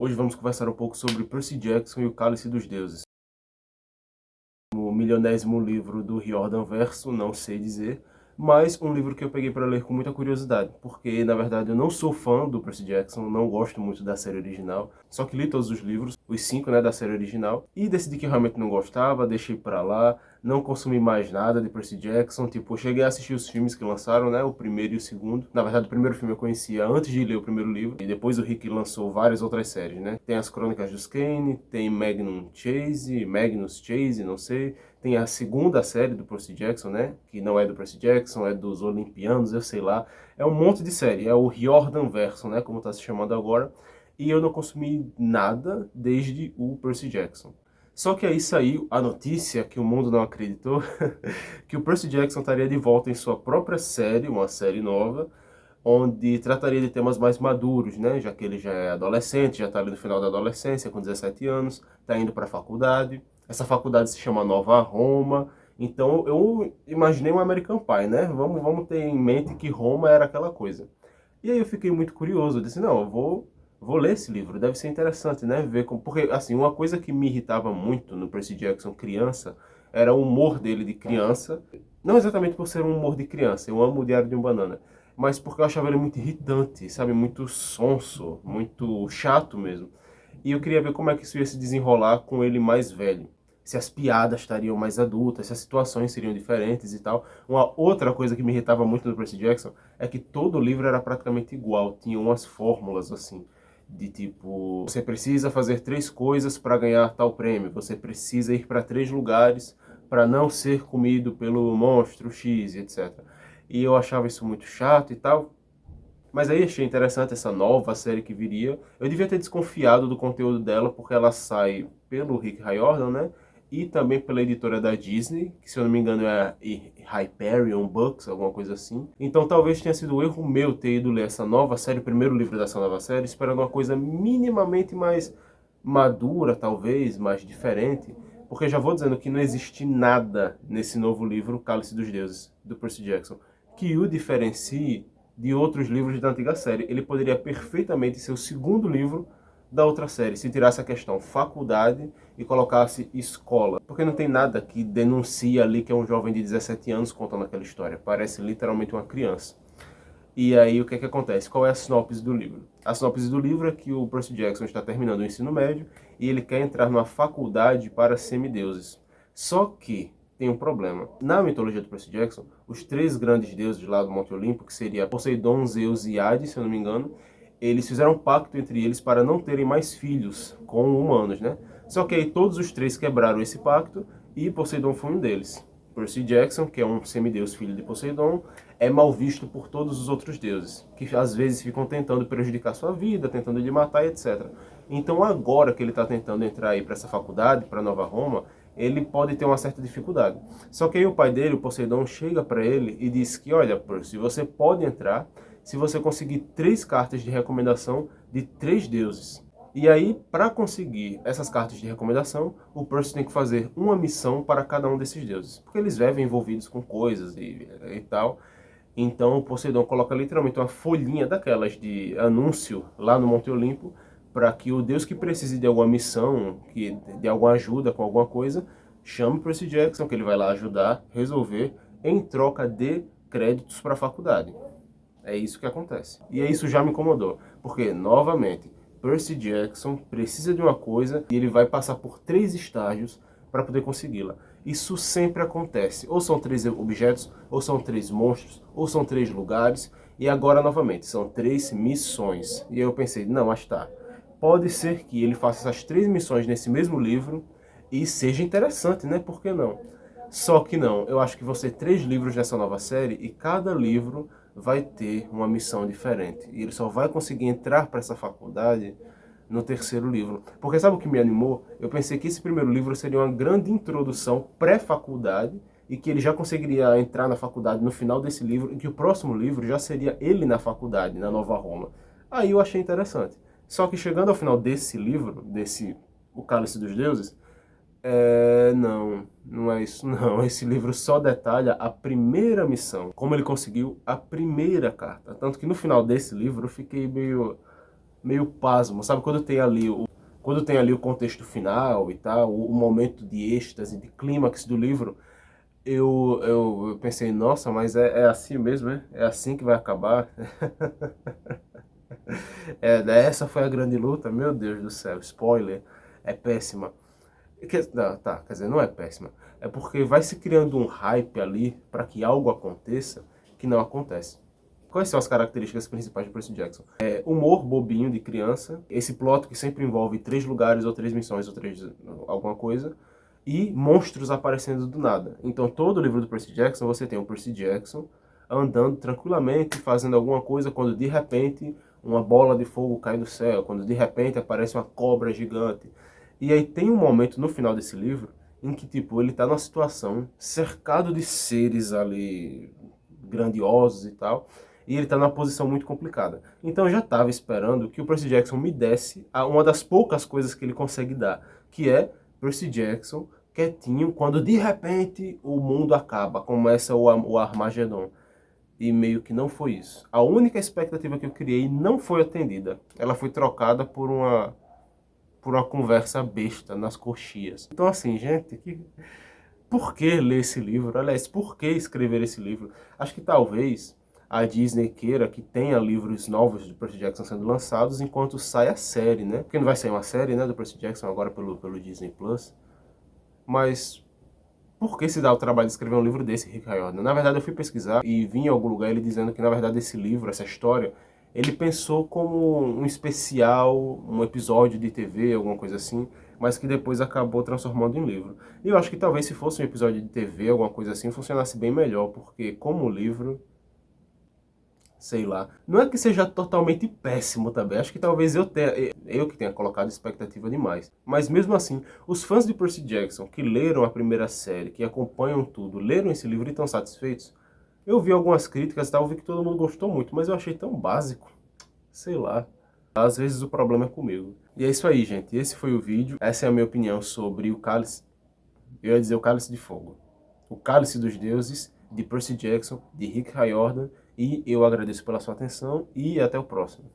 Hoje vamos conversar um pouco sobre Percy Jackson e o Cálice dos Deuses. O milionésimo livro do Riordan Verso, não sei dizer, mas um livro que eu peguei para ler com muita curiosidade, porque na verdade eu não sou fã do Percy Jackson, não gosto muito da série original, só que li todos os livros, os 5, né, da série original, e decidi que realmente não gostava, deixei pra lá, não consumi mais nada de Percy Jackson, tipo, eu cheguei a assistir os filmes que lançaram, né, o primeiro e o segundo. Na verdade, o primeiro filme eu conhecia antes de ler o primeiro livro, e depois o Rick lançou várias outras séries, né. Tem as Crônicas dos Kane, tem Magnus Chase, não sei, tem a segunda série do Percy Jackson, né? Que não é do Percy Jackson, é dos Olimpianos, eu sei lá. É um monte de série, é o Riordan Verso, né? Como está se chamando agora. E eu não consumi nada desde o Percy Jackson. Só que aí saiu a notícia, que o mundo não acreditou, que o Percy Jackson estaria de volta em sua própria série, uma série nova, onde trataria de temas mais maduros, né? Já que ele já é adolescente, já está ali no final da adolescência, com 17 anos, está indo para a faculdade. Essa faculdade se chama Nova Roma. Então eu imaginei um American Pie, né? Vamos ter em mente que Roma era aquela coisa. E aí eu fiquei muito curioso, eu disse, não, eu vou ler esse livro, deve ser interessante, né? Ver como... Porque, assim, uma coisa que me irritava muito no Percy Jackson criança era o humor dele de criança. Não exatamente por ser um humor de criança, eu amo o Diário de um Banana, mas porque eu achava ele muito irritante, sabe? Muito sonso, muito chato mesmo. E eu queria ver como é que isso ia se desenrolar com ele mais velho. Se as piadas estariam mais adultas, se as situações seriam diferentes e tal. Uma outra coisa que me irritava muito no Percy Jackson é que todo o livro era praticamente igual. Tinha umas fórmulas assim, de tipo, você precisa fazer 3 coisas para ganhar tal prêmio, você precisa ir para 3 lugares para não ser comido pelo monstro X, etc. E eu achava isso muito chato e tal. Mas aí achei interessante essa nova série que viria. Eu devia ter desconfiado do conteúdo dela, porque ela sai pelo Rick Riordan, né? E também pela editora da Disney, que se eu não me engano é a Hyperion Books, alguma coisa assim. Então talvez tenha sido um erro meu ter ido ler essa nova série, o primeiro livro dessa nova série, esperando uma coisa minimamente mais madura, talvez, mais diferente. Porque já vou dizendo que não existe nada nesse novo livro, Cálice dos Deuses, do Percy Jackson, que o diferencie de outros livros da antiga série. Ele poderia perfeitamente ser o segundo livro da outra série, se tirasse a questão faculdade e colocasse escola. Porque não tem nada que denuncie ali que é um jovem de 17 anos contando aquela história. Parece literalmente uma criança. E aí o que é que acontece? Qual é a sinopse do livro? A sinopse do livro é que o Percy Jackson está terminando o ensino médio e ele quer entrar numa faculdade para semideuses. Só que tem um problema. Na mitologia do Percy Jackson, os 3 grandes deuses lá do Monte Olimpo, que seria Poseidon, Zeus e Hades, se eu não me engano, eles fizeram um pacto entre eles para não terem mais filhos com humanos, né? Só que aí todos os 3 quebraram esse pacto e Poseidon foi um deles. Percy Jackson, que é um semideus filho de Poseidon, é mal visto por todos os outros deuses, que às vezes ficam tentando prejudicar sua vida, tentando lhe matar, etc. Então agora que ele está tentando entrar aí para essa faculdade, para Nova Roma, ele pode ter uma certa dificuldade. Só que aí o pai dele, o Poseidon, chega para ele e diz que, olha, Percy, você pode entrar se você conseguir 3 cartas de recomendação de 3 deuses. E aí, para conseguir essas cartas de recomendação, o Percy tem que fazer uma missão para cada um desses deuses. Porque eles vivem envolvidos com coisas e tal. Então o Poseidon coloca literalmente uma folhinha daquelas de anúncio lá no Monte Olimpo, para que o deus que precise de alguma missão, que de alguma ajuda com alguma coisa, chame Percy Jackson, que ele vai lá ajudar, resolver, em troca de créditos para a faculdade. É isso que acontece. E isso já me incomodou, porque, novamente, Percy Jackson precisa de uma coisa e ele vai passar por 3 estágios para poder consegui-la. Isso sempre acontece. Ou são 3 objetos, ou são 3 monstros, ou são 3 lugares. E agora, novamente, são 3 missões. E aí eu pensei, não, mas tá. Pode ser que ele faça essas 3 missões nesse mesmo livro e seja interessante, né? Por que não? Só que não. Eu acho que vão ser 3 livros nessa nova série e cada livro vai ter uma missão diferente. E ele só vai conseguir entrar para essa faculdade no 3º livro. Porque sabe o que me animou? Eu pensei que esse primeiro livro seria uma grande introdução pré-faculdade e que ele já conseguiria entrar na faculdade no final desse livro e que o próximo livro já seria ele na faculdade, na Nova Roma. Aí eu achei interessante. Só que chegando ao final desse livro, O Cálice dos Deuses, não é isso não. Esse livro só detalha a primeira missão, como ele conseguiu a primeira carta. Tanto que no final desse livro eu fiquei meio... meio pasmo, sabe? Quando tem ali o contexto final e tal, o momento de êxtase, de clímax do livro, eu pensei, nossa, mas é assim mesmo, é? É assim que vai acabar? Essa foi a grande luta? Meu Deus do céu, spoiler, é péssima. Não, tá, quer dizer, não é péssima. É porque vai se criando um hype ali para que algo aconteça que não acontece. Quais são as características principais de Percy Jackson? Humor bobinho de criança, esse plot que sempre envolve 3 lugares, ou 3 missões, ou alguma coisa, e monstros aparecendo do nada. Então todo livro do Percy Jackson, você tem o Percy Jackson andando tranquilamente, fazendo alguma coisa, quando de repente uma bola de fogo cai do céu, quando de repente aparece uma cobra gigante. E aí tem um momento no final desse livro em que, tipo, ele tá numa situação cercado de seres ali grandiosos e tal, e ele tá numa posição muito complicada. Então eu já estava esperando que o Percy Jackson me desse uma das poucas coisas que ele consegue dar, que é Percy Jackson quietinho, quando de repente o mundo acaba, começa o Armagedon. E meio que não foi isso. A única expectativa que eu criei não foi atendida. Ela foi trocada por uma conversa besta nas coxias. Então assim, gente, por que ler esse livro? Aliás, por que escrever esse livro? Acho que talvez a Disney queira que tenha livros novos de Percy Jackson sendo lançados enquanto sai a série, né? Porque não vai sair uma série, né, do Percy Jackson agora pelo Disney Plus. Mas por que se dá o trabalho de escrever um livro desse, Rick Riordan? Na verdade, eu fui pesquisar e vi em algum lugar ele dizendo que, na verdade, esse livro, essa história, ele pensou como um especial, um episódio de TV, alguma coisa assim, mas que depois acabou transformando em livro. E eu acho que talvez se fosse um episódio de TV, alguma coisa assim, funcionasse bem melhor, porque como livro, sei lá. Não é que seja totalmente péssimo também, acho que talvez eu que tenha colocado expectativa demais. Mas mesmo assim, os fãs de Percy Jackson que leram a primeira série, que acompanham tudo, leram esse livro e estão satisfeitos. Eu vi algumas críticas e tal, vi que todo mundo gostou muito, mas eu achei tão básico. Sei lá. Às vezes o problema é comigo. E é isso aí, gente. Esse foi o vídeo. Essa é a minha opinião sobre o Cálice. Eu ia dizer o Cálice de Fogo. O Cálice dos Deuses, de Percy Jackson, de Rick Riordan. E eu agradeço pela sua atenção e até o próximo.